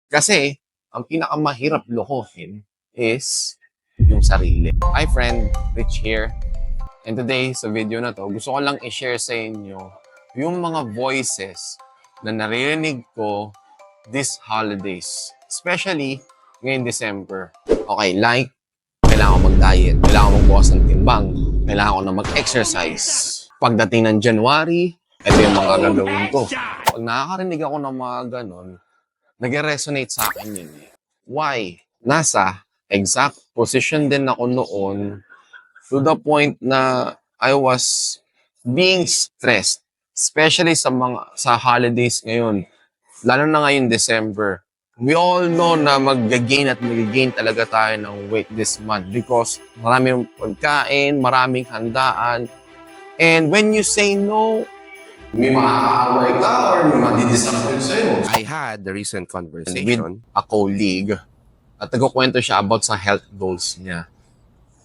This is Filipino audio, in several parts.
Kasi, ang pinakamahirap lokohin is yung sarili. Hi friend, Rich here. And today, sa video na to, gusto ko lang i-share sa inyo yung mga voices na naririnig ko this holidays. Especially ngayong December. Okay, like, kailangan ko mag-diet, kailangan ko magbukas ng timbang, kailangan ko na mag-exercise. Pagdating ng January, ito yung mga gagawin ko. Pag nakakarinig ako ng mga ganon, nag-resonate sa akin yun eh. Why? Nasa exact position din ako noon to the point na I was being stressed. Especially sa holidays ngayon. Lalo na ngayon December. We all know na mag-gain at mag-gain talaga tayo ng weight this month because maraming pagkain, maraming handaan. And when you say no, may makakaaway ka or may madidisappoint sa'yo. I had the recent With conversation. a colleague at nagkukwento siya about sa health goals niya.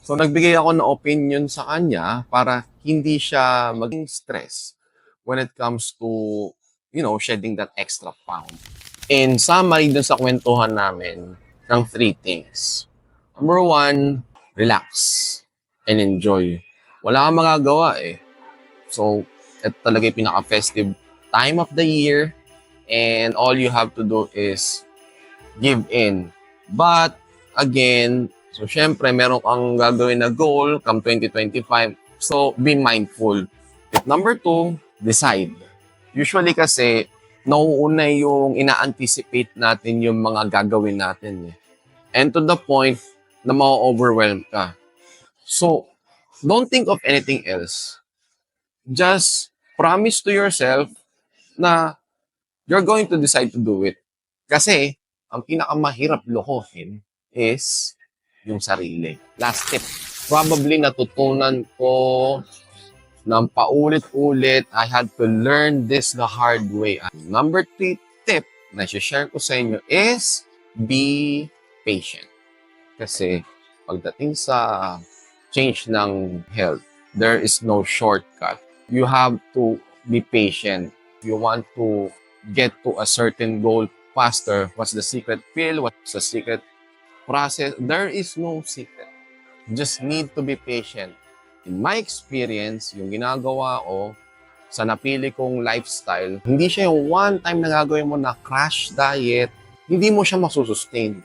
So nagbigay ako ng opinion sa kanya para hindi siya maging stress when it comes to, shedding that extra pound. In summary dun sa kwentuhan namin ng 3 things. Number 1, relax and enjoy. Wala kang magagawa eh. So, ito talaga yung pinaka-festive time of the year and all you have to do is give in. But, again, so syempre, meron kang gagawin na goal come 2025. So, be mindful. Tip number 2, decide. Usually kasi, nauuna yung ina-anticipate natin yung mga gagawin natin. And to the point na ma-overwhelm ka. So, don't think of anything else. Just promise to yourself na you're going to decide to do it. Kasi, ang pinakamahirap lokohin is yung sarili. Last tip. Probably natutunan ko ng paulit-ulit. I had to learn this the hard way. Number 3 tip na share ko sa inyo is be patient. Kasi pagdating sa change ng health, there is no shortcut. You have to be patient. You want to get to a certain goal faster. What's the secret pill? What's the secret process? There is no secret. You just need to be patient. In my experience, yung ginagawa ko sa napili kong lifestyle, hindi siya yung one time na gagawin mo na crash diet, hindi mo siya masusustain.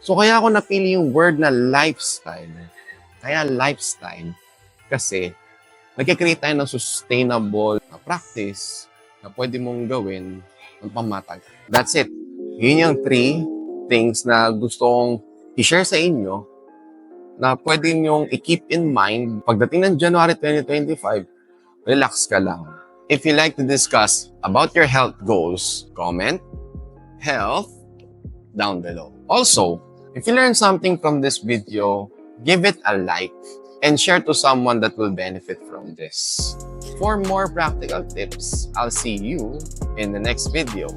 So kaya ako napili yung word na lifestyle. Kaya lifestyle. Kasi nagkikreate tayo ng sustainable na practice na pwede mong gawin ng pamatag. That's it. Yun yung 3 things na gusto kong i-share sa inyo na pwede nyong i-keep in mind. Pagdating ng January 2025, relax ka lang. If you like to discuss about your health goals, comment health down below. Also, if you learn something from this video, give it a like and share to someone that will benefit from this. For more practical tips, I'll see you in the next video.